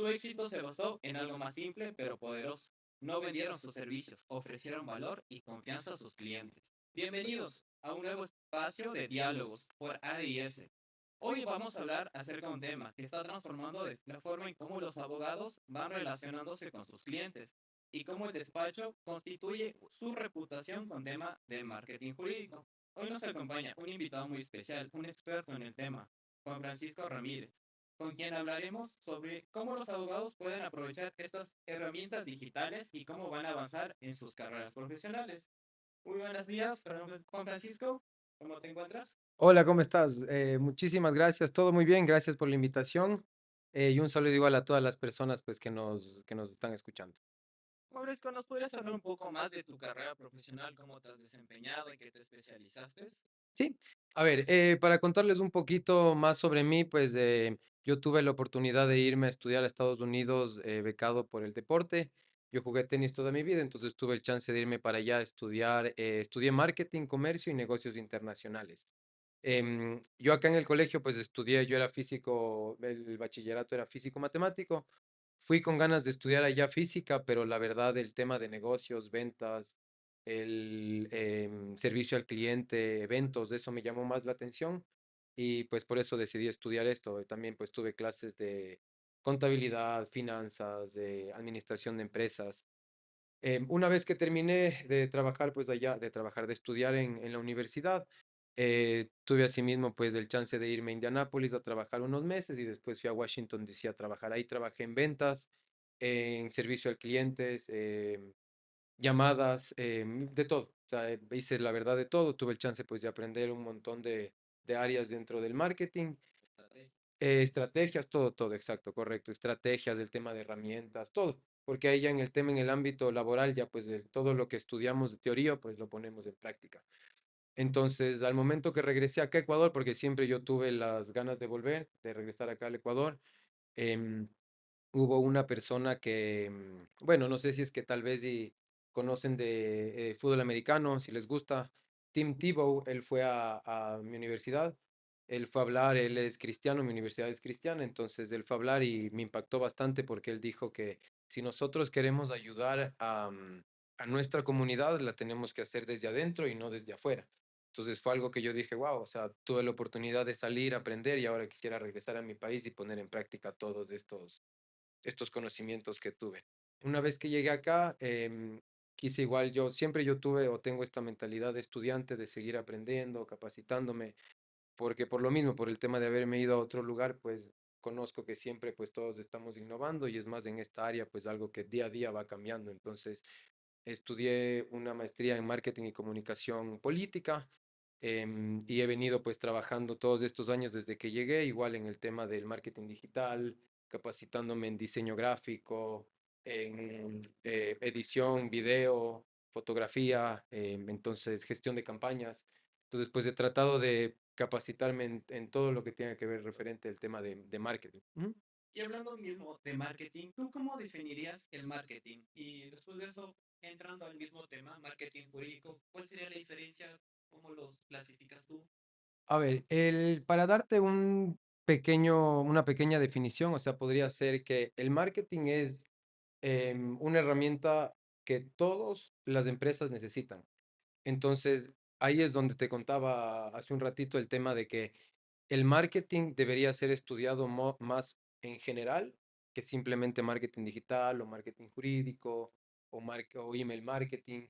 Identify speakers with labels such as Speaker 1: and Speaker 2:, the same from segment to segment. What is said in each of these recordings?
Speaker 1: Su éxito se basó en algo más simple pero poderoso. No vendieron sus servicios, ofrecieron valor y confianza a sus clientes. Bienvenidos a un nuevo espacio de diálogos por ADS. Hoy vamos a hablar acerca de un tema que está transformando la forma en cómo los abogados van relacionándose con sus clientes y cómo el despacho constituye su reputación con tema de marketing jurídico. Hoy nos acompaña un invitado muy especial, un experto en el tema, Juan Francisco Ramírez, con quien hablaremos sobre cómo los abogados pueden aprovechar estas herramientas digitales y cómo van a avanzar en sus carreras profesionales. Muy buenos días, Juan Francisco, ¿cómo te encuentras?
Speaker 2: Hola, ¿cómo estás? Muchísimas gracias, todo muy bien, gracias por la invitación, y un saludo igual a todas las personas, pues, que nos están escuchando.
Speaker 1: Fabrizco, ¿nos podrías hablar un poco más de tu carrera profesional, cómo te has desempeñado, en qué te especializaste?
Speaker 2: Sí, a ver, para contarles un poquito más sobre mí, pues, yo tuve la oportunidad de irme a estudiar a Estados Unidos, becado por el deporte. Yo jugué tenis toda mi vida, entonces tuve el chance de irme para allá a estudiar, estudié marketing, comercio y negocios internacionales. Yo acá en el colegio, pues estudié, yo era físico, el bachillerato era físico matemático. Fui con ganas de estudiar allá física, pero la verdad el tema de negocios, ventas, el servicio al cliente, eventos, eso me llamó más la atención y pues por eso decidí estudiar esto. También pues tuve clases de contabilidad, finanzas, de administración de empresas. Una vez que terminé de trabajar, pues allá, de trabajar, de estudiar en la universidad, tuve asimismo pues el chance de irme a Indianápolis a trabajar unos meses y después fui a Washington DC a trabajar. Ahí trabajé en ventas, en servicio al clientes, llamadas, de todo. O sea, hice la verdad de todo. Tuve el chance pues de aprender un montón de áreas dentro del marketing. Estrategias, todo, todo, exacto, correcto. Estrategias, del tema de herramientas, todo. Porque ahí ya en el tema, en el ámbito laboral, ya pues de todo lo que estudiamos de teoría, pues lo ponemos en práctica. Entonces, al momento que regresé acá a Ecuador, porque siempre yo tuve las ganas de volver, de regresar acá al Ecuador, em, hubo una persona que, bueno, no sé si es que tal vez y conocen de fútbol americano, si les gusta, Tim Tebow, él fue a mi universidad, él fue a hablar, él es cristiano, mi universidad es cristiana, entonces él fue a hablar y me impactó bastante porque él dijo que si nosotros queremos ayudar a nuestra comunidad, la tenemos que hacer desde adentro y no desde afuera. Entonces fue algo que yo dije, wow, o sea, tuve la oportunidad de salir, aprender y ahora quisiera regresar a mi país y poner en práctica todos estos conocimientos que tuve. Una vez que llegué acá, quise igual, siempre yo tuve o tengo esta mentalidad de estudiante, de seguir aprendiendo, capacitándome, porque por lo mismo, por el tema de haberme ido a otro lugar, pues conozco que siempre pues todos estamos innovando y es más en esta área pues algo que día a día va cambiando. Entonces estudié una maestría en marketing y comunicación política, y he venido pues trabajando todos estos años desde que llegué, igual en el tema del marketing digital, capacitándome en diseño gráfico, en edición, video, fotografía, entonces gestión de campañas. Entonces pues he tratado de capacitarme en todo lo que tenga que ver referente al tema de marketing. Ujú.
Speaker 1: Y hablando mismo de marketing, ¿tú cómo definirías el marketing? Y después de eso, entrando al mismo tema, marketing jurídico, ¿cuál sería la diferencia? ¿Cómo los clasificas tú?
Speaker 2: A ver, para darte una pequeña definición, o sea, podría ser que el marketing es una herramienta que todas las empresas necesitan. Entonces, ahí es donde te contaba hace un ratito el tema de que el marketing debería ser estudiado más en general que simplemente marketing digital o marketing jurídico o email marketing.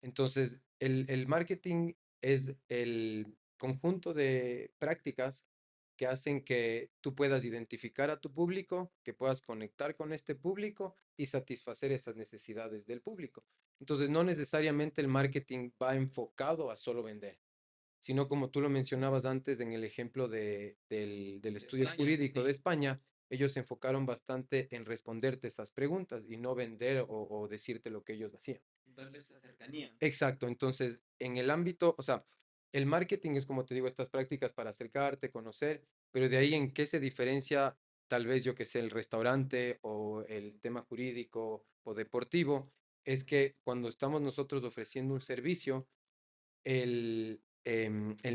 Speaker 2: Entonces, el marketing es el conjunto de prácticas que hacen que tú puedas identificar a tu público, que puedas conectar con este público y satisfacer esas necesidades del público. Entonces, no necesariamente el marketing va enfocado a solo vender, sino como tú lo mencionabas antes en el ejemplo del
Speaker 1: De
Speaker 2: estudio
Speaker 1: España,
Speaker 2: jurídico de
Speaker 1: sí,
Speaker 2: España, ellos se enfocaron bastante en responderte esas preguntas y no vender o decirte lo que ellos hacían.
Speaker 1: darle esa cercanía.
Speaker 2: Exacto, entonces en el ámbito, o sea, el marketing es como te digo, estas prácticas para acercarte, conocer, pero de ahí en qué se diferencia tal vez yo que sé, el restaurante o el tema jurídico o deportivo, es que cuando estamos nosotros ofreciendo un servicio, el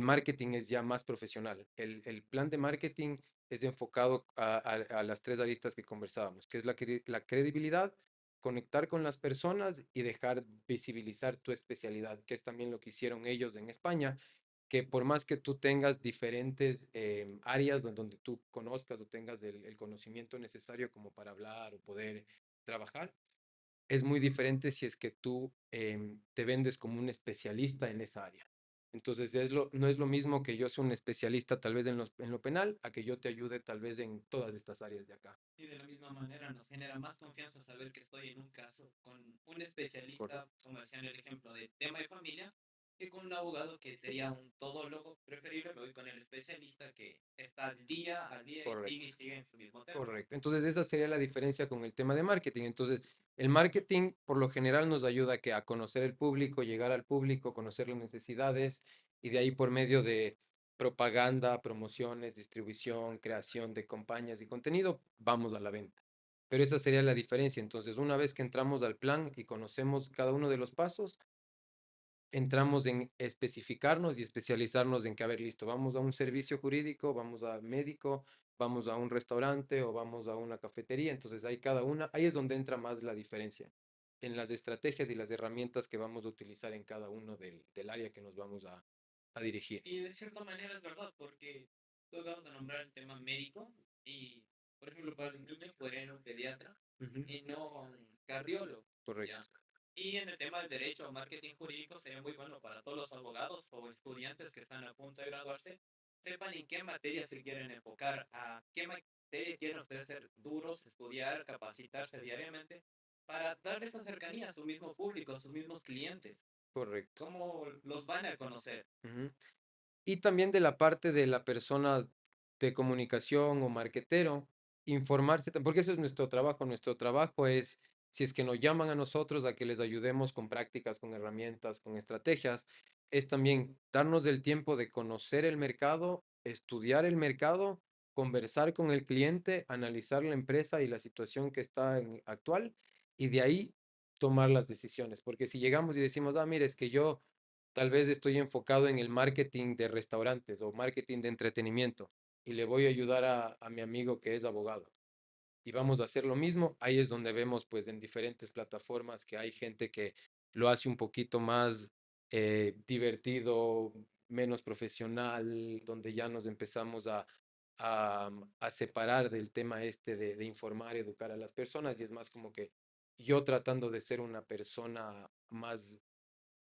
Speaker 2: marketing es ya más profesional. El plan de marketing es enfocado a las tres aristas que conversábamos, que es la credibilidad, conectar con las personas y dejar visibilizar tu especialidad, que es también lo que hicieron ellos en España, que por más que tú tengas diferentes áreas donde tú conozcas o tengas el conocimiento necesario como para hablar o poder trabajar, es muy diferente si es que tú te vendes como un especialista en esa área. Entonces, no es lo mismo que yo sea un especialista tal vez en lo penal, a que yo te ayude tal vez en todas estas áreas de acá.
Speaker 1: Y de la misma manera nos genera más confianza saber que estoy en un caso con un especialista,
Speaker 2: Correcto,
Speaker 1: como decía en el ejemplo de tema de familia, que con un abogado que sería un todólogo preferible. Me voy con el especialista que está al día y
Speaker 2: correcto.
Speaker 1: sigue en su mismo tema.
Speaker 2: Correcto. Entonces, esa sería la diferencia con el tema de marketing. Entonces, el marketing por lo general nos ayuda a conocer el público, llegar al público, conocer las necesidades y de ahí por medio de propaganda, promociones, distribución, creación de campañas y contenido, vamos a la venta. Pero esa sería la diferencia. Entonces, una vez que entramos al plan y conocemos cada uno de los pasos, entramos en especificarnos y especializarnos en que, a ver, listo, vamos a un servicio jurídico, vamos a médico, vamos a un restaurante o vamos a una cafetería. Entonces, ahí cada una, ahí es donde entra más la diferencia, en las estrategias y las herramientas que vamos a utilizar en cada uno del área que nos vamos a dirigir.
Speaker 1: Y de cierta manera es verdad, porque tú acabas de nombrar el tema médico y, por ejemplo, para los niños podría ir a un pediatra
Speaker 2: Ujú.
Speaker 1: y no a un cardiólogo, ¿ya?
Speaker 2: Correcto,
Speaker 1: Y en el tema del derecho o marketing jurídico sería muy bueno para todos los abogados o estudiantes que están a punto de graduarse, sepan en qué materia se quieren enfocar, a qué materia quieren ustedes ser duros, estudiar, capacitarse diariamente, para darle esa cercanía a su mismo público, a sus mismos clientes.
Speaker 2: correcto.
Speaker 1: ¿Cómo los van a conocer?
Speaker 2: Ujú. Y también de la parte de la persona de comunicación o marketero, informarse, porque eso es nuestro trabajo. Nuestro trabajo es, si es que nos llaman a nosotros a que les ayudemos con prácticas, con herramientas, con estrategias, es también darnos el tiempo de conocer el mercado, estudiar el mercado, conversar con el cliente, analizar la empresa y la situación que está actual y de ahí tomar las decisiones. Porque si llegamos y decimos, ah, mire, es que yo tal vez estoy enfocado en el marketing de restaurantes o marketing de entretenimiento y le voy a ayudar a mi amigo que es abogado y vamos a hacer lo mismo. Ahí es donde vemos pues en diferentes plataformas que hay gente que lo hace un poquito más divertido, menos profesional, donde ya nos empezamos a separar del tema este de informar, educar a las personas y es más como que yo tratando de ser una persona más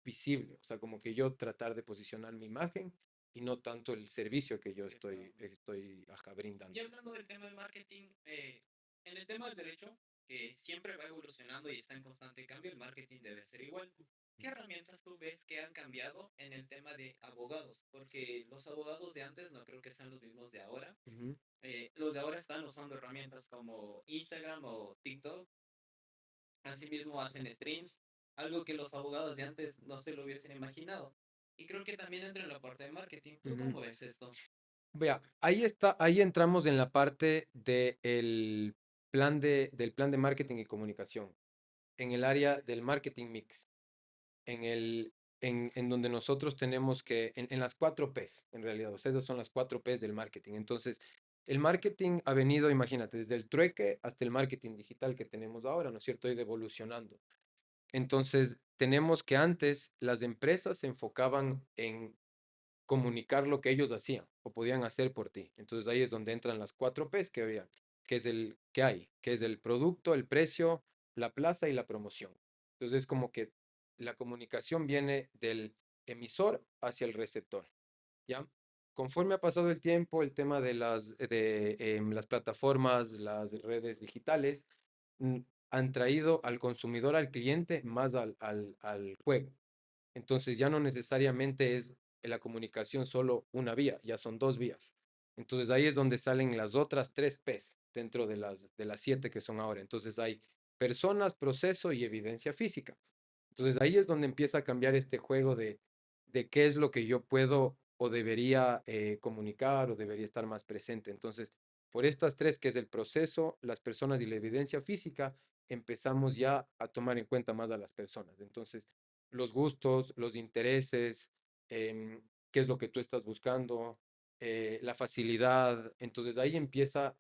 Speaker 2: visible, o sea, como que yo tratar de posicionar mi imagen y no tanto el servicio que yo estoy ajá,
Speaker 1: Y
Speaker 2: brindando.
Speaker 1: hablando del tema de marketing, en el tema del derecho, que siempre va evolucionando y está en constante cambio, el marketing debe ser igual. ¿Qué herramientas tú ves que han cambiado en el tema de abogados? Porque los abogados de antes no creo que sean los mismos de ahora.
Speaker 2: Ujú,
Speaker 1: Los de ahora están usando herramientas como Instagram o TikTok. Asimismo hacen streams, algo que los abogados de antes no se lo hubiesen imaginado. Y creo que también entra en la parte de marketing. ¿Tú
Speaker 2: ujú.
Speaker 1: cómo ves esto?
Speaker 2: Vea, ahí está, ahí entramos en la parte del plan de marketing y comunicación, en el área del marketing mix. En donde nosotros tenemos en las cuatro P's, en realidad, o sea, esas son las cuatro P's del marketing. Entonces, el marketing ha venido, imagínate, desde el trueque hasta el marketing digital que tenemos ahora, ¿no es cierto? Ha ido evolucionando. Entonces, tenemos que antes las empresas se enfocaban en comunicar lo que ellos hacían o podían hacer por ti. Entonces, ahí es donde entran las cuatro P's que había, que es el producto, el precio, la plaza y la promoción. Entonces, es como que la comunicación viene del emisor hacia el receptor, ¿ya? Conforme ha pasado el tiempo, el tema las plataformas, las redes digitales, mm, han traído al consumidor, al cliente, más al juego. Entonces ya no necesariamente es la comunicación solo una vía, ya son dos vías. Entonces ahí es donde salen las otras tres P's dentro de las siete que son ahora. Entonces hay personas, proceso y evidencia física. Entonces ahí es donde empieza a cambiar este juego de qué es lo que yo puedo o debería comunicar o debería estar más presente. Entonces, por estas tres, que es el proceso, las personas y la evidencia física, empezamos ya a tomar en cuenta más a las personas. Entonces, los gustos, los intereses, qué es lo que tú estás buscando. la facilidad. Entonces ahí empieza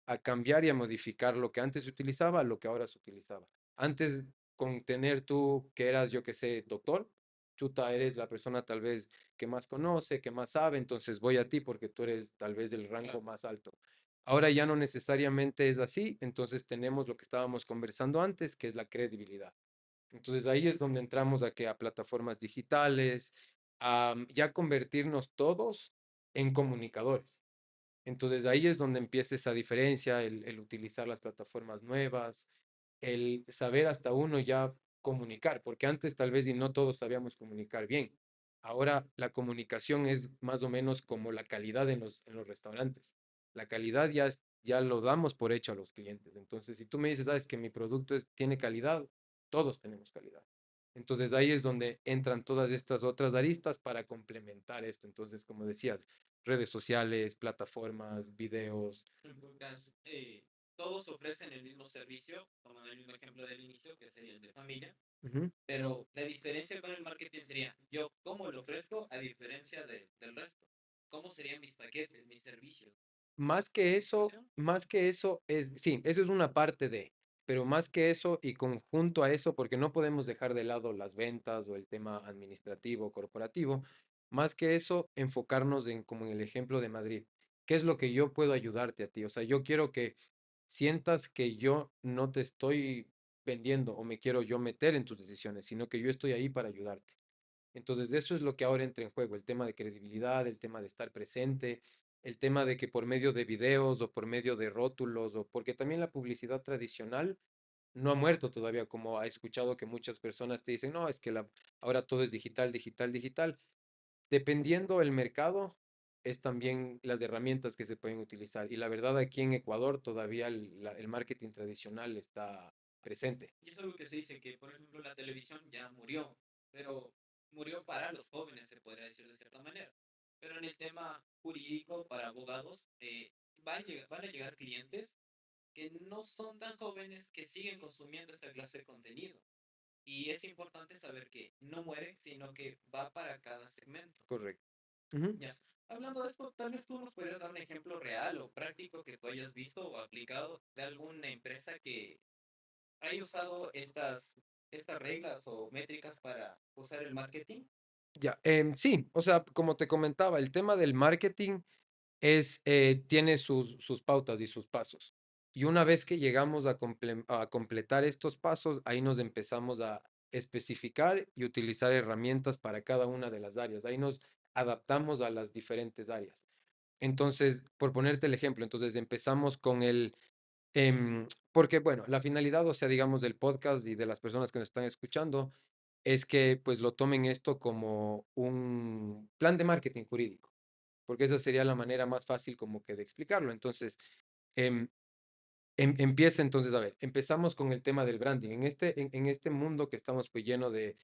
Speaker 2: a cambiar y a modificar lo que antes se utilizaba a lo que ahora se utilizaba. Antes, con tener tú que eras, yo que sé, doctor, chuta, eres la persona tal vez que más conoce, que más sabe, entonces voy a ti porque tú eres tal vez del rango
Speaker 1: Claro.
Speaker 2: más alto. Ahora ya no necesariamente es así, entonces tenemos lo que estábamos conversando antes, que es la credibilidad. Entonces ahí es donde entramos a que a plataformas digitales, a ya convertirnos todos en comunicadores. Entonces ahí es donde empieza esa diferencia, el utilizar las plataformas nuevas, el saber hasta uno ya comunicar, porque antes tal vez y no todos sabíamos comunicar bien. Ahora la comunicación es más o menos como la calidad en los restaurantes. La calidad ya, ya lo damos por hecho a los clientes. Entonces, si tú me dices, sabes que mi producto tiene calidad, todos tenemos calidad. Entonces ahí es donde entran todas estas otras aristas para complementar esto. Entonces, como decías, redes sociales, plataformas, videos.
Speaker 1: En pocas, todos ofrecen el mismo servicio, tomando el mismo ejemplo del inicio, que sería el de familia,
Speaker 2: Ujú.
Speaker 1: pero la diferencia con el marketing sería yo cómo lo ofrezco a diferencia del resto. ¿Cómo serían mis paquetes, mis servicios? ¿Situación?
Speaker 2: Más que eso es, sí, eso es una parte de, pero más que eso y conjunto a eso, porque no podemos dejar de lado las ventas o el tema administrativo, corporativo, más que eso, enfocarnos en, como en el ejemplo de Madrid, ¿qué es lo que yo puedo ayudarte a ti? O sea, yo quiero que sientas que yo no te estoy vendiendo o me quiero yo meter en tus decisiones, sino que yo estoy ahí para ayudarte. Entonces, eso es lo que ahora entra en juego, el tema de credibilidad, el tema de estar presente, el tema de que por medio de videos o por medio de rótulos, o porque también la publicidad tradicional no ha muerto todavía, como ha escuchado que muchas personas te dicen, no, es que ahora todo es digital, digital, digital. Dependiendo el mercado, es también las herramientas que se pueden utilizar. Y la verdad, aquí en Ecuador todavía el marketing tradicional está presente.
Speaker 1: Y es algo que se dice que, por ejemplo, la televisión ya murió, pero murió para los jóvenes, se podría decir de cierta manera. Pero en el tema jurídico, para abogados, van a llegar clientes que no son tan jóvenes que siguen consumiendo esta clase de contenido. Y es importante saber que no muere, sino que va para cada segmento.
Speaker 2: Correcto. Ujú.
Speaker 1: Ya. Hablando de esto, tal vez tú nos podrías dar un ejemplo real o práctico que tú hayas visto o aplicado de alguna empresa que haya usado estas reglas o métricas para usar el marketing.
Speaker 2: Ya, sí, o sea, como te comentaba, el tema del marketing tiene sus pautas y sus pasos. Y una vez que llegamos a completar estos pasos, ahí nos empezamos a especificar y utilizar herramientas para cada una de las áreas. Ahí nos adaptamos a las diferentes áreas. Entonces, por ponerte el ejemplo, entonces empezamos con porque bueno, la finalidad, o sea, digamos, del podcast y de las personas que nos están escuchando, es que pues lo tomen esto como un plan de marketing jurídico, porque esa sería la manera más fácil como que de explicarlo. Entonces, em, empieza entonces, a ver, empezamos con el tema del branding. En este mundo que estamos pues lleno de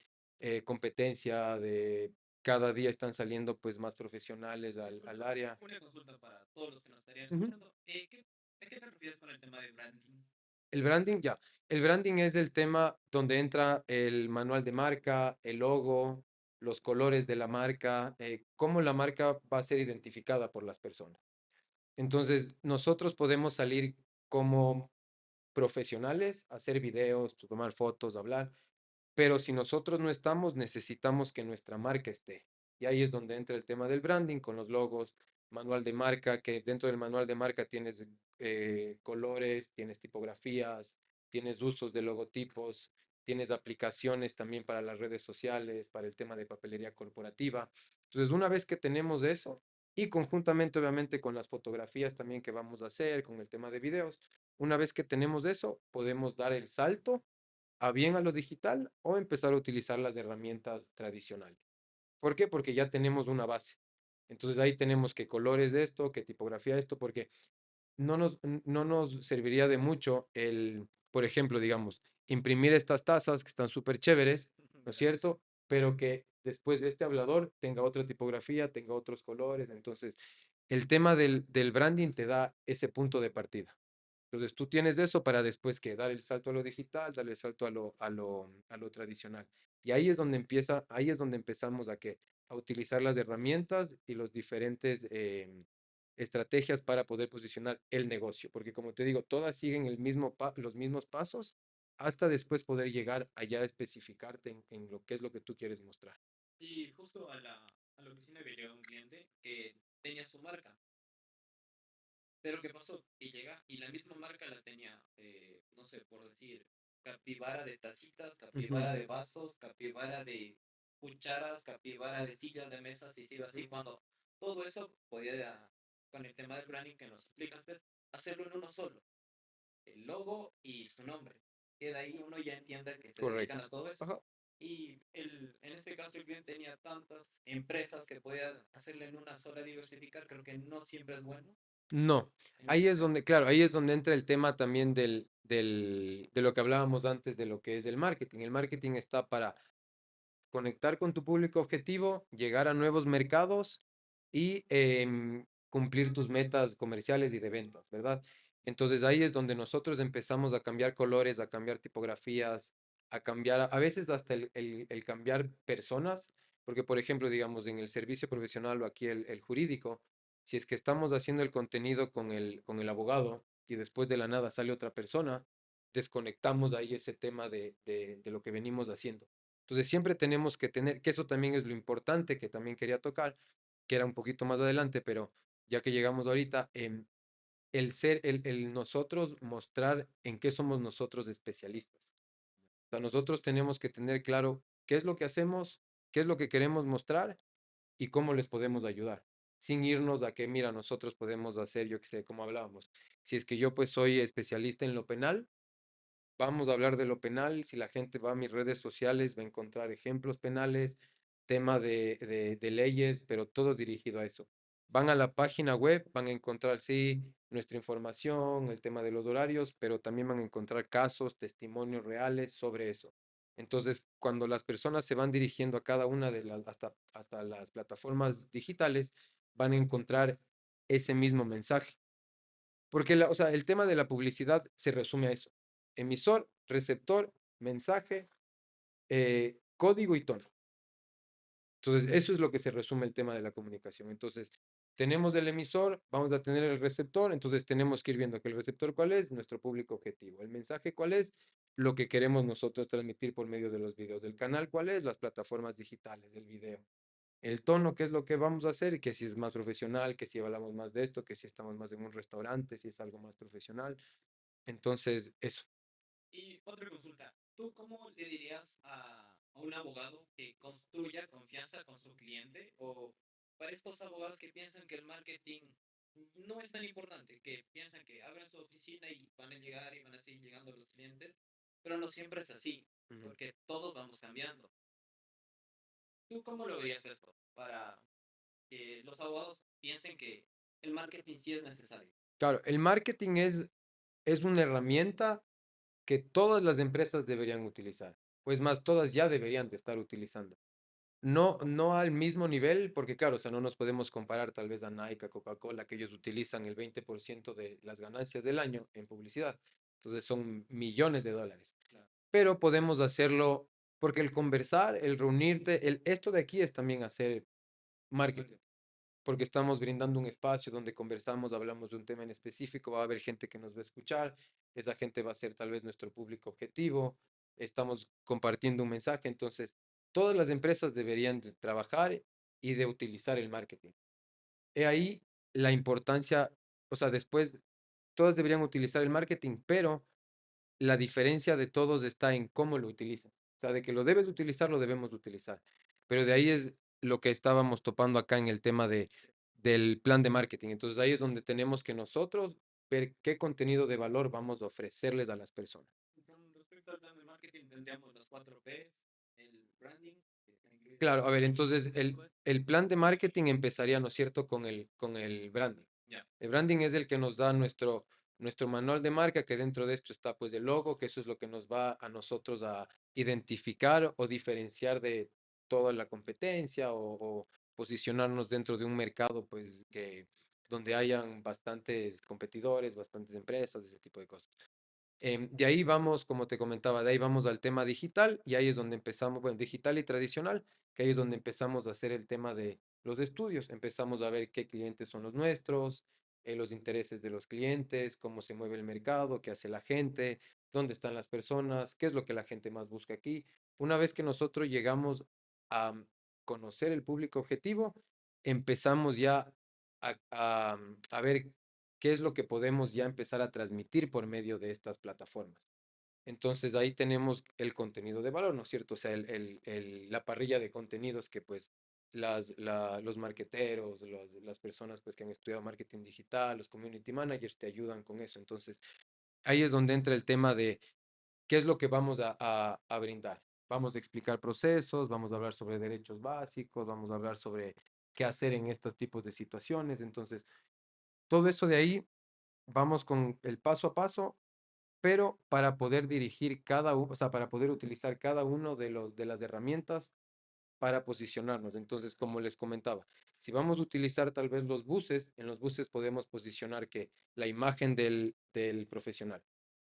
Speaker 2: competencia, de cada día están saliendo pues más profesionales al
Speaker 1: Disculpa,
Speaker 2: área.
Speaker 1: una consulta para todos los que nos estarían
Speaker 2: Ujú.
Speaker 1: escuchando. ¿A qué te refieres con el tema de branding?
Speaker 2: El branding, ya. El branding es el tema donde entra el manual de marca, el logo, los colores de la marca, cómo la marca va a ser identificada por las personas. Entonces, nosotros podemos salir como profesionales, hacer videos, tomar fotos, hablar, pero si nosotros no estamos, necesitamos que nuestra marca esté. Y ahí es donde entra el tema del branding con los logos, manual de marca, que dentro del manual de marca tienes colores, tienes tipografías, tienes usos de logotipos, tienes aplicaciones también para las redes sociales, para el tema de papelería corporativa. Entonces, una vez que tenemos eso, y conjuntamente obviamente con las fotografías también que vamos a hacer, con el tema de videos, una vez que tenemos eso, podemos dar el salto a bien a lo digital o empezar a utilizar las herramientas tradicionales. ¿Por qué? Porque ya tenemos una base. Entonces ahí tenemos qué colores de esto, qué tipografía de esto, porque no nos serviría de mucho por ejemplo, digamos, imprimir estas tazas que están súper chéveres, ¿no es
Speaker 1: Gracias.
Speaker 2: cierto? Pero que después de este hablador tenga otra tipografía, tenga otros colores. Entonces, el tema del branding te da ese punto de partida. Entonces tú tienes eso para después que dar el salto a lo digital, dar el salto a lo tradicional. Y ahí es donde ahí es donde empezamos a utilizar las herramientas y los diferentes estrategias para poder posicionar el negocio. Porque como te digo, todas siguen los mismos pasos hasta después poder llegar allá a especificarte en lo que es lo que tú quieres mostrar.
Speaker 1: Y justo a la oficina me llegó un cliente que tenía su marca. Pero ¿qué pasó? Y llega y la misma marca la tenía, no sé, por decir, capibara de tacitas,
Speaker 2: Ujú.
Speaker 1: capibara de vasos, capibara de cucharas, capibara de sillas de mesas y sigue así cuando todo eso podía, con el tema del branding que nos explicaste, hacerlo en uno solo, el logo y su nombre. Que de ahí uno ya entiende que se dedican
Speaker 2: Correcto.
Speaker 1: a todo eso.
Speaker 2: Ajá.
Speaker 1: Y en este caso el cliente tenía tantas empresas que podía hacerle en una sola diversificar, creo que no siempre es bueno.
Speaker 2: No,
Speaker 1: En
Speaker 2: ahí
Speaker 1: este
Speaker 2: es
Speaker 1: caso.
Speaker 2: donde, claro, ahí es donde entra el tema también de lo que hablábamos antes de lo que es el marketing. El marketing está para conectar con tu público objetivo, llegar a nuevos mercados y cumplir tus metas comerciales y de ventas, ¿verdad? Entonces ahí es donde nosotros empezamos a cambiar colores, a cambiar tipografías, a cambiar, a veces hasta el cambiar personas, porque por ejemplo, digamos, en el servicio profesional o aquí el jurídico, si es que estamos haciendo el contenido con el abogado y después de la nada sale otra persona, desconectamos ahí ese tema de lo que venimos haciendo. Entonces siempre tenemos que tener, que eso también es lo importante que también quería tocar, que era un poquito más adelante, pero ya que llegamos ahorita, el nosotros mostrar en qué somos nosotros especialistas. O sea, nosotros tenemos que tener claro qué es lo que hacemos, qué es lo que queremos mostrar y cómo les podemos ayudar, sin irnos a que, mira, nosotros podemos hacer, yo qué sé, como hablábamos. Si es que yo pues soy especialista en lo penal, vamos a hablar de lo penal. Si la gente va a mis redes sociales, va a encontrar ejemplos penales, tema de leyes, pero todo dirigido a eso. Van a la página web, van a encontrar, sí, nuestra información, el tema de los horarios, pero también van a encontrar casos, testimonios reales sobre eso. Entonces, cuando las personas se van dirigiendo a cada una de las, hasta las plataformas digitales, van a encontrar ese mismo mensaje. Porque o sea, el tema de la publicidad se resume a eso. Emisor, receptor, mensaje, código y tono. Entonces, eso es lo que se resume el tema de la comunicación. Entonces, tenemos el emisor, vamos a tener el receptor, entonces tenemos que ir viendo que el receptor cuál es, nuestro público objetivo. El mensaje cuál es, lo que queremos nosotros transmitir por medio de los videos. El canal cuál es, las plataformas digitales del video. El tono, qué es lo que vamos a hacer, que si es más profesional, que si hablamos más de esto, que si estamos más en un restaurante, si es algo más profesional. Entonces, eso.
Speaker 1: Y otra consulta, ¿tú cómo le dirías a un abogado que construya confianza con su cliente o para estos abogados que piensan que el marketing no es tan importante, que piensan que abren su oficina y van a llegar y van a seguir llegando los clientes, pero no siempre es así,
Speaker 2: Ujú.
Speaker 1: porque todos vamos cambiando. ¿Tú cómo lo verías esto para que los abogados piensen que el marketing sí es necesario?
Speaker 2: Claro, el marketing es una herramienta que todas las empresas deberían utilizar. Pues más, todas ya deberían de estar utilizando. No, no al mismo nivel, porque claro, o sea, no nos podemos comparar tal vez a Nike, a Coca-Cola, que ellos utilizan el 20% de las ganancias del año en publicidad. Entonces son millones de dólares.
Speaker 1: Claro.
Speaker 2: Pero podemos hacerlo porque el conversar, el reunirte, esto de aquí es también hacer marketing, porque estamos brindando un espacio donde conversamos, hablamos de un tema en específico, va a haber gente que nos va a escuchar, esa gente va a ser tal vez nuestro público objetivo, estamos compartiendo un mensaje, entonces todas las empresas deberían de trabajar y de utilizar el marketing. He ahí la importancia, o sea, después todas deberían utilizar el marketing, pero la diferencia de todos está en cómo lo utilizas. O sea, de que lo debes utilizar, lo debemos utilizar. Pero de ahí es lo que estábamos topando acá en el tema del plan de marketing. Entonces ahí es donde tenemos que nosotros ver qué contenido de valor vamos a ofrecerles a las personas.
Speaker 1: Con respecto al plan de marketing, tendríamos los 4 P's, el branding, que está en inglés,
Speaker 2: Claro, a ver,
Speaker 1: positioning,
Speaker 2: entonces el plan de marketing empezaría, ¿no es cierto?, con el branding.
Speaker 1: ya.
Speaker 2: El branding es el que nos da nuestro manual de marca, que dentro de esto está pues el logo, que eso es lo que nos va a nosotros a identificar o diferenciar de toda la competencia o posicionarnos dentro de un mercado pues que donde hayan bastantes competidores, bastantes empresas, ese tipo de cosas. De ahí vamos, como te comentaba, de ahí vamos al tema digital y ahí es donde empezamos, bueno, digital y tradicional, que ahí es donde empezamos a hacer el tema de los estudios. Empezamos a ver qué clientes son los nuestros, los intereses de los clientes, cómo se mueve el mercado, qué hace la gente, dónde están las personas, qué es lo que la gente más busca aquí. Una vez que nosotros llegamos a conocer el público objetivo, empezamos ya a ver qué es lo que podemos ya empezar a transmitir por medio de estas plataformas. Entonces ahí tenemos el contenido de valor, ¿no es cierto? O sea, la parrilla de contenidos que pues los marketeros, las personas pues que han estudiado marketing digital, los community managers te ayudan con eso. Entonces ahí es donde entra el tema de qué es lo que vamos a brindar. Vamos a explicar procesos, vamos a hablar sobre derechos básicos, vamos a hablar sobre qué hacer en estos tipos de situaciones. Entonces, todo eso de ahí vamos con el paso a paso, pero para poder dirigir cada uno, o sea, para poder utilizar cada uno de las herramientas para posicionarnos. Entonces, como les comentaba, si vamos a utilizar tal vez los buses, en los buses podemos posicionar que la imagen del profesional,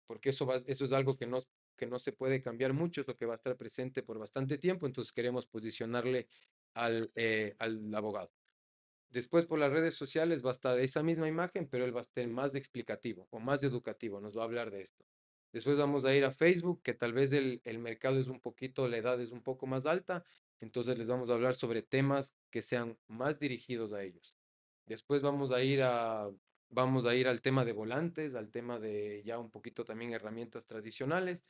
Speaker 2: porque eso es algo que no se puede cambiar mucho, eso que va a estar presente por bastante tiempo, entonces queremos posicionarle al abogado. Después por las redes sociales va a estar esa misma imagen, pero él va a estar más explicativo o más educativo, nos va a hablar de esto. Después vamos a ir a Facebook, que tal vez el mercado es un poquito, la edad es un poco más alta, entonces les vamos a hablar sobre temas que sean más dirigidos a ellos. Después vamos a ir al tema de volantes, al tema de ya un poquito también herramientas tradicionales,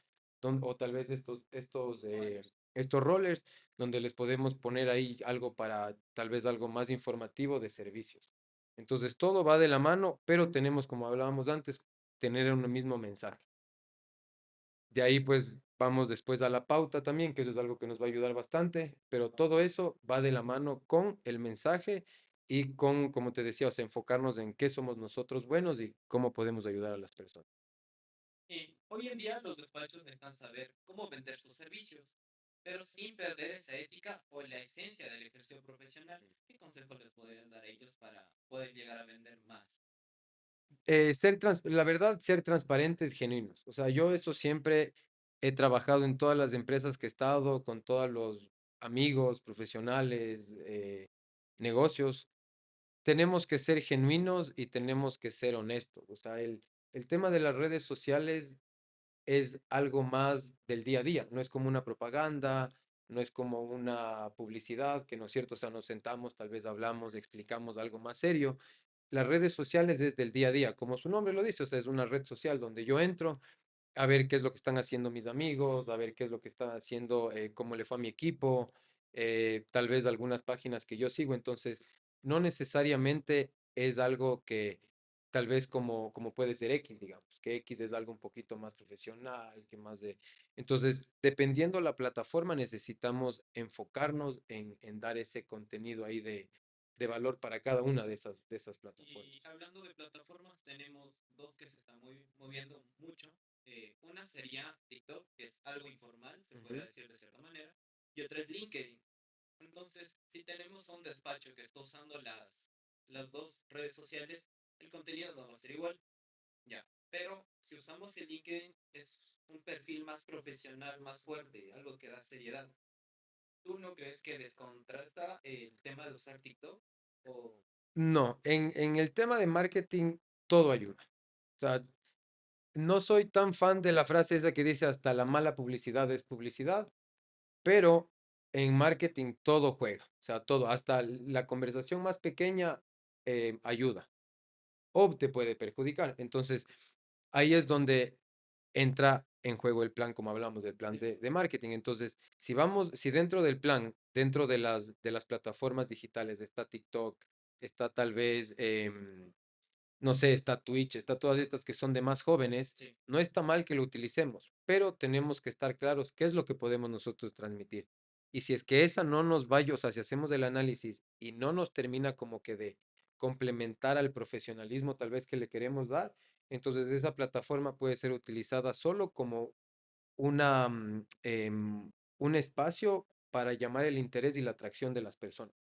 Speaker 2: o tal vez estos rollers donde les podemos poner ahí algo para tal vez algo más informativo de servicios. Entonces todo va de la mano, pero tenemos, como hablábamos antes, tener un mismo mensaje. De ahí pues vamos después a la pauta también, que eso es algo que nos va a ayudar bastante, pero todo eso va de la mano con el mensaje y con, como te decía, o sea, enfocarnos en qué somos nosotros buenos y cómo podemos ayudar a las personas.
Speaker 1: Y hoy en día los despachos necesitan saber cómo vender sus servicios, pero sin perder esa ética o la esencia del ejercicio profesional. ¿Qué consejos les podrías dar a ellos para poder llegar a vender más?
Speaker 2: La verdad, ser transparentes, genuinos. O sea, yo eso siempre he trabajado en todas las empresas que he estado, con todos los amigos, profesionales, negocios. Tenemos que ser genuinos y tenemos que ser honestos. O sea, el tema de las redes sociales es algo más del día a día. No es como una propaganda, no es como una publicidad, que no es cierto. O sea, nos sentamos, tal vez hablamos, explicamos algo más serio. Las redes sociales es del día a día, como su nombre lo dice, o sea, es una red social donde yo entro a ver qué es lo que están haciendo mis amigos, a ver qué es lo que está haciendo, cómo le fue a mi equipo, tal vez algunas páginas que yo sigo. Entonces, no necesariamente es algo que tal vez como puede ser X, digamos, que X es algo un poquito más profesional, que más de... Entonces, dependiendo la plataforma, necesitamos enfocarnos en dar ese contenido ahí de valor para cada una de esas
Speaker 1: Y
Speaker 2: plataformas.
Speaker 1: hablando de plataformas, tenemos dos que se están moviendo mucho. Una sería TikTok, que es algo informal, se podría
Speaker 2: Ujú.
Speaker 1: decir de cierta manera, y otra es LinkedIn. Entonces, si tenemos un despacho que está usando las dos redes sociales, el contenido no va a ser igual, ya. Pero si usamos el LinkedIn, es un perfil más profesional, más fuerte, algo que da seriedad. ¿Tú no crees que descontrasta el tema de usar TikTok? O
Speaker 2: No, en el tema de marketing todo ayuda. O sea, no soy tan fan de la frase esa que dice hasta la mala publicidad es publicidad, pero en marketing todo juega. O sea, todo, hasta la conversación más pequeña ayuda o te puede perjudicar. Entonces, ahí es donde entra en juego el plan, como hablamos del plan de marketing. Entonces, si dentro del plan, dentro de las plataformas digitales, está TikTok, está tal vez, no sé, está Twitch, está todas estas que son de más jóvenes,
Speaker 1: sí.
Speaker 2: no está mal que lo utilicemos, pero tenemos que estar claros qué es lo que podemos nosotros transmitir. Y si es que esa no nos vaya, o sea, si hacemos el análisis y no nos termina como que de complementar al profesionalismo tal vez que le queremos dar, entonces esa plataforma puede ser utilizada solo como un espacio para llamar el interés y la atracción de las personas.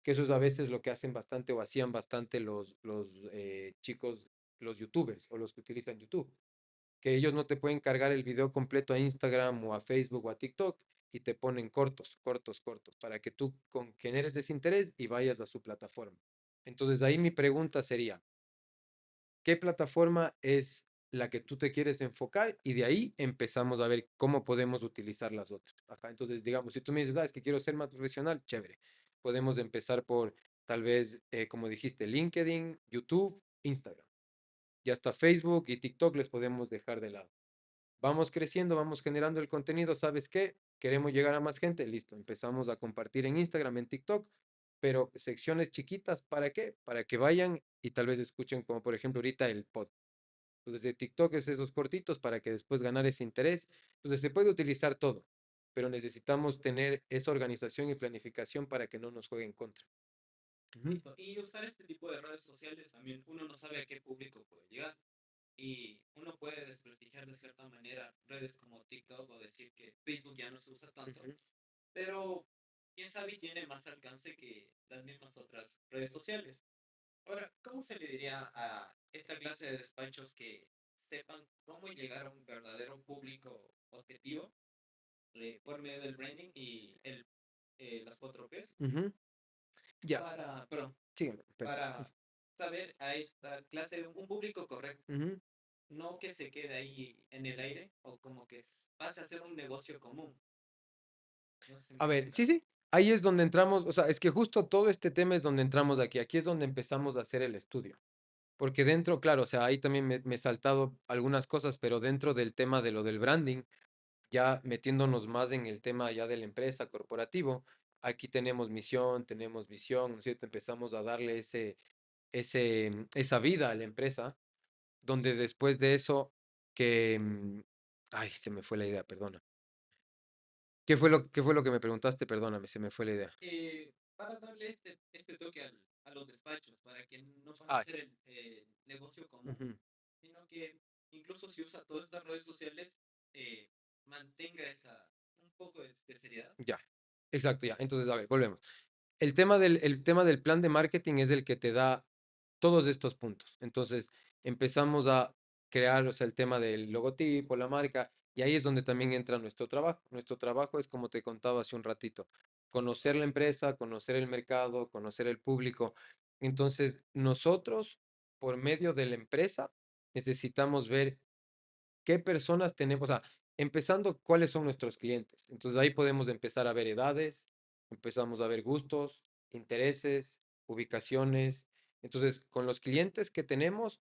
Speaker 2: que eso es a veces lo que hacen bastante o hacían bastante chicos, los youtubers o los que utilizan YouTube, que ellos no te pueden cargar el video completo a Instagram o a Facebook o a TikTok y te ponen cortos, cortos, cortos, para que tú generes ese interés y vayas a su plataforma. Entonces ahí mi pregunta sería, ¿qué plataforma es la que tú te quieres enfocar? Y de ahí empezamos a ver cómo podemos utilizar las otras. Ajá, entonces, digamos, si tú me dices, es que quiero ser más profesional, chévere. Podemos empezar por, tal vez, como dijiste, LinkedIn, YouTube, Instagram. Y hasta Facebook y TikTok les podemos dejar de lado. Vamos creciendo, vamos generando el contenido, ¿sabes qué? Queremos llegar a más gente, listo. Empezamos a compartir en Instagram, en TikTok, pero secciones chiquitas, ¿para qué? Para que vayan y tal vez escuchen, como por ejemplo ahorita el podcast. Entonces, de TikTok es esos cortitos para que después ganar ese interés. Entonces, se puede utilizar todo, pero necesitamos tener esa organización y planificación para que no nos juegue en contra. Ujú,
Speaker 1: Listo. Y usar este tipo de redes sociales también, uno no sabe a qué público puede llegar. Y uno puede desprestigiar de cierta manera redes como TikTok o decir que Facebook ya no se usa tanto,
Speaker 2: ujú.
Speaker 1: pero quién sabe y tiene más alcance que las mismas otras redes sociales. Ahora, ¿cómo se le diría a esta clase de despachos que sepan cómo llegar a un verdadero público objetivo por medio del branding y las 4 Ps
Speaker 2: Ujú. Ya,
Speaker 1: perdón,
Speaker 2: sígueme, perdón.
Speaker 1: para saber a esta clase de un público correcto?
Speaker 2: Ujú.
Speaker 1: No que se quede ahí en el aire o como que pase a ser un negocio común. No sé si me
Speaker 2: A
Speaker 1: hago
Speaker 2: ver, sí,
Speaker 1: entender.
Speaker 2: sí, ahí es donde entramos, o sea, es que justo todo este tema es donde entramos aquí, aquí es donde empezamos a hacer el estudio, porque dentro, claro, o sea, ahí también me he saltado algunas cosas, pero dentro del tema de lo del branding, ya metiéndonos más en el tema ya de la empresa corporativo, aquí tenemos misión, tenemos visión, ¿no es cierto? Empezamos a darle esa vida a la empresa, donde después de eso, ay, se me fue la idea, perdona. ¿Qué fue lo que me preguntaste? Perdóname, se me fue la idea.
Speaker 1: Para darle este toque a los despachos, para que no pase a
Speaker 2: Ah,
Speaker 1: ser el negocio común,
Speaker 2: ujú,
Speaker 1: sino que incluso si usa todas estas redes sociales, eh, mantenga un poco de seriedad.
Speaker 2: ya, exacto, ya. Entonces, a ver, volvemos. El tema del plan de marketing es el que te da todos estos puntos. Entonces, empezamos a crear, o sea, el tema del logotipo, la marca, y ahí es donde también entra nuestro trabajo. Nuestro trabajo es, como te contaba hace un ratito, conocer la empresa, conocer el mercado, conocer el público. Entonces, nosotros, por medio de la empresa, necesitamos ver qué personas tenemos, o sea, empezando cuáles son nuestros clientes. Entonces ahí podemos empezar a ver edades, empezamos a ver gustos, intereses, ubicaciones. Entonces, con los clientes que tenemos,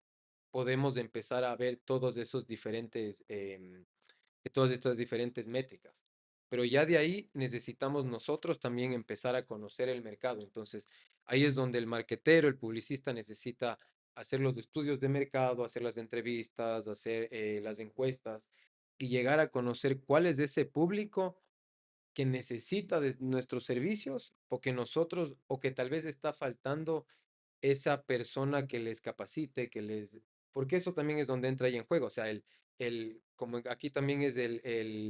Speaker 2: podemos empezar a ver todas estas diferentes métricas. Pero ya de ahí necesitamos nosotros también empezar a conocer el mercado. Entonces, ahí es donde el marquetero, el publicista necesita hacer los estudios de mercado, hacer las entrevistas, hacer las encuestas y llegar a conocer cuál es ese público que necesita de nuestros servicios o que nosotros, o que tal vez está faltando esa persona que les capacite, porque eso también es donde entra ahí en juego, o sea, como aquí también es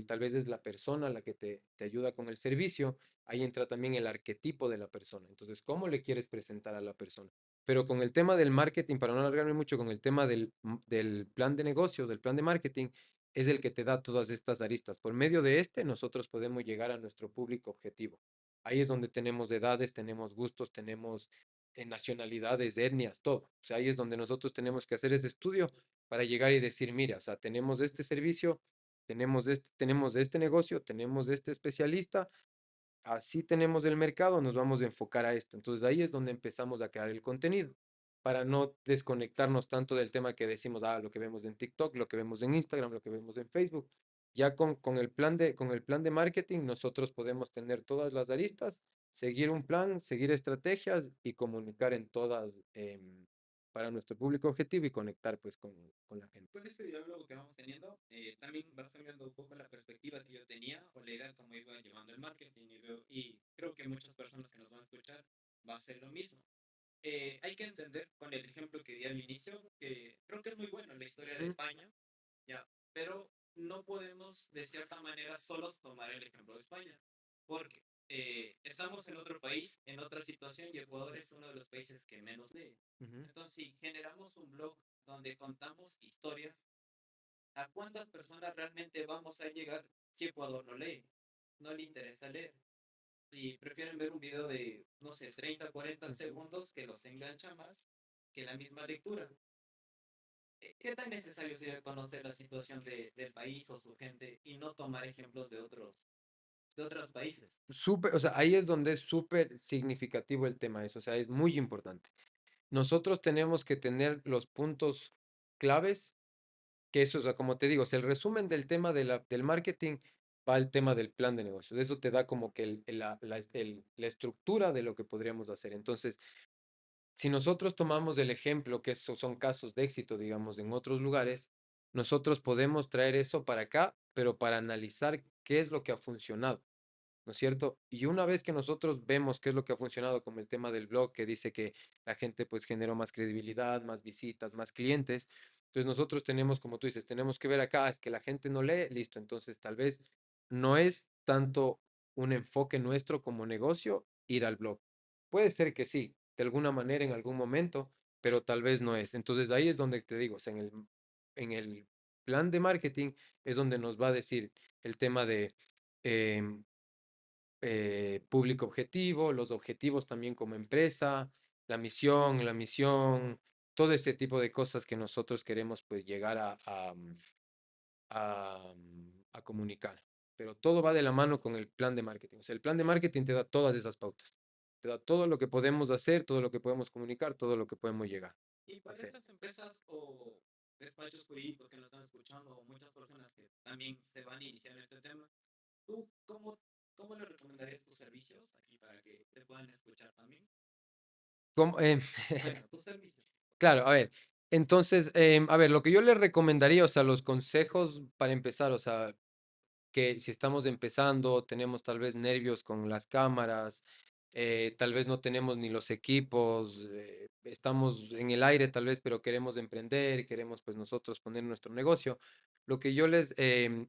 Speaker 2: tal vez es la persona la que te ayuda con el servicio, ahí entra también el arquetipo de la persona, entonces, ¿cómo le quieres presentar a la persona? Pero con el tema del marketing, para no alargarme mucho, con el tema del plan de negocio, del plan de marketing, es el que te da todas estas aristas. Por medio de nosotros podemos llegar a nuestro público objetivo. Ahí es donde tenemos edades, tenemos gustos, tenemos nacionalidades, etnias, todo. O sea, ahí es donde nosotros tenemos que hacer ese estudio para llegar y decir, mira, o sea, tenemos este servicio, tenemos este negocio, tenemos este especialista, así tenemos el mercado, nos vamos a enfocar a esto. Entonces ahí es donde empezamos a crear el contenido, para no desconectarnos tanto del tema que decimos, lo que vemos en TikTok, lo que vemos en Instagram, lo que vemos en Facebook. Ya con el plan de marketing, nosotros podemos tener todas las aristas, seguir un plan, seguir estrategias y comunicar en todas para nuestro público objetivo y conectar pues con la gente.
Speaker 1: Con este diálogo que vamos teniendo, también vas cambiando un poco la perspectiva que yo tenía o la idea como iba llevando el marketing y creo que muchas personas que nos van a escuchar va a ser lo mismo. Hay que entender con el ejemplo que di al inicio, que creo que es muy bueno la historia de
Speaker 2: Ujú,
Speaker 1: España, ya, pero no podemos de cierta manera solo tomar el ejemplo de España, porque estamos en otro país, en otra situación, y Ecuador es uno de los países que menos lee.
Speaker 2: Ujú.
Speaker 1: Entonces, si generamos un blog donde contamos historias, ¿a cuántas personas realmente vamos a llegar si Ecuador no lee? No le interesa leer. Y prefieren ver un video de, no sé, 30, 40 segundos que los engancha más que la misma lectura. ¿Qué tan necesario sería conocer la situación del país o su gente y no tomar ejemplos de otros países?
Speaker 2: Súper, o sea, ahí es donde es súper significativo el tema eso, o sea, es muy importante. Nosotros tenemos que tener los puntos claves, que eso, o sea, como te digo, o sea, el resumen del tema del marketing va al tema del plan de negocios. Eso te da como que la estructura de lo que podríamos hacer. Entonces, si nosotros tomamos el ejemplo, que esos son casos de éxito, digamos, en otros lugares, nosotros podemos traer eso para acá, pero para analizar qué es lo que ha funcionado. ¿No es cierto? Y una vez que nosotros vemos qué es lo que ha funcionado, como el tema del blog, que dice que la gente pues generó más credibilidad, más visitas, más clientes, entonces nosotros tenemos, como tú dices, tenemos que ver acá, es que la gente no lee, listo, entonces tal vez no es tanto un enfoque nuestro como negocio ir al blog. Puede ser que sí, de alguna manera en algún momento, pero tal vez no es. Entonces ahí es donde te digo, o sea, en el plan de marketing es donde nos va a decir el tema de em, público objetivo, los objetivos también como empresa, la misión, todo este tipo de cosas que nosotros queremos pues llegar a comunicar. Pero todo va de la mano con el plan de marketing. O sea, el plan de marketing te da todas esas pautas. Te da todo lo que podemos hacer, todo lo que podemos comunicar, todo lo que podemos llegar
Speaker 1: Y
Speaker 2: a
Speaker 1: para
Speaker 2: hacer.
Speaker 1: estas empresas o despachos jurídicos que nos están escuchando, o muchas personas que también se van a iniciar en este tema, ¿tú cómo le recomendarías tus servicios aquí para que te puedan escuchar también?
Speaker 2: ¿Cómo?
Speaker 1: Bueno, tus servicios.
Speaker 2: Claro, a ver. Entonces, a ver, lo que yo le recomendaría, o sea, los consejos para empezar, o sea, que si estamos empezando, tenemos tal vez nervios con las cámaras, tal vez no tenemos ni los equipos, estamos en el aire tal vez, pero queremos emprender, queremos pues nosotros poner nuestro negocio. Lo que yo les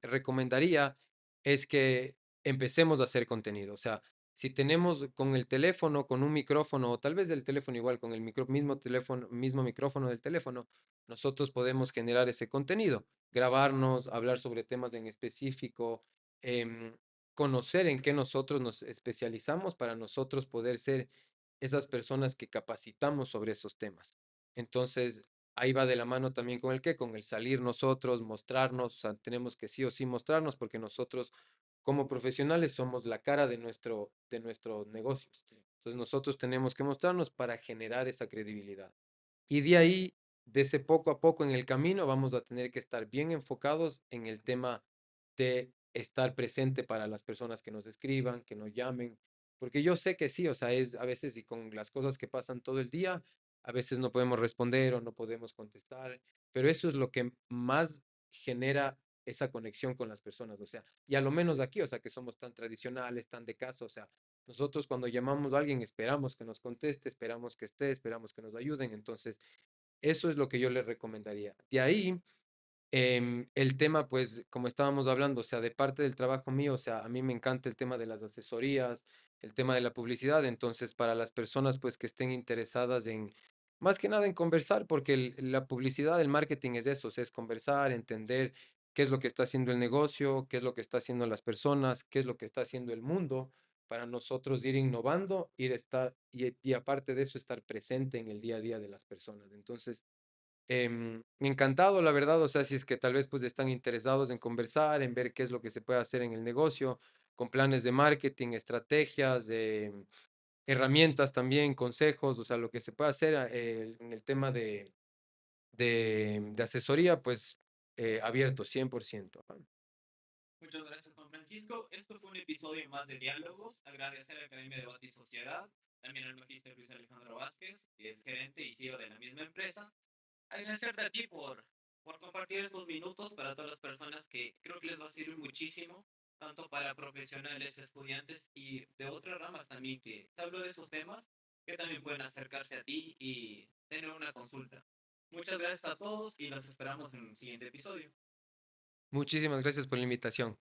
Speaker 2: recomendaría es que empecemos a hacer contenido. O sea, si tenemos con el teléfono, con un micrófono, o tal vez el teléfono igual, con el mismo teléfono, mismo micrófono del teléfono, nosotros podemos generar ese contenido, grabarnos, hablar sobre temas en específico, em, conocer en qué nosotros nos especializamos para nosotros poder ser esas personas que capacitamos sobre esos temas. Entonces, ahí va de la mano también con el qué, con el salir nosotros, mostrarnos, o sea, tenemos que sí o sí mostrarnos porque nosotros como profesionales somos la cara de nuestros negocios. Entonces, nosotros tenemos que mostrarnos para generar esa credibilidad. Y de ahí, de ese poco a poco en el camino, vamos a tener que estar bien enfocados en el tema de estar presente para las personas que nos escriban, que nos llamen, porque yo sé que sí, o sea, es a veces y con las cosas que pasan todo el día, a veces no podemos responder o no podemos contestar, pero eso es lo que más genera esa conexión con las personas, o sea, y a lo menos aquí, o sea, que somos tan tradicionales, tan de casa, o sea, nosotros cuando llamamos a alguien esperamos que nos conteste, esperamos que esté, esperamos que nos ayuden. Entonces, eso es lo que yo les recomendaría. De ahí, el tema, pues, como estábamos hablando, o sea, de parte del trabajo mío, o sea, a mí me encanta el tema de las asesorías, el tema de la publicidad. Entonces, para las personas, pues, que estén interesadas en, más que nada en conversar, porque la publicidad, el marketing es eso, o sea, es conversar, entender qué es lo que está haciendo el negocio, qué es lo que está haciendo las personas, qué es lo que está haciendo el mundo, para nosotros ir innovando, ir a estar, y aparte de eso, estar presente en el día a día de las personas. Entonces, encantado, la verdad, o sea, si es que tal vez pues están interesados en conversar, en ver qué es lo que se puede hacer en el negocio, con planes de marketing, estrategias, herramientas también, consejos, o sea, lo que se puede hacer en el tema de asesoría, pues abierto, 100%. Juan.
Speaker 1: Muchas gracias, Juan Francisco. Esto fue un episodio más de Diálogos. Agradecer a la Academia de Debate y Sociedad, también al magíster Luis Alejandro Vázquez, que es gerente y CEO de la misma empresa. Agradecerte a ti por compartir estos minutos para todas las personas que creo que les va a servir muchísimo, tanto para profesionales, estudiantes y de otras ramas también que te hablo de esos temas, que también pueden acercarse a ti y tener una consulta. Muchas gracias a todos y los esperamos en un siguiente episodio.
Speaker 2: Muchísimas gracias por la invitación.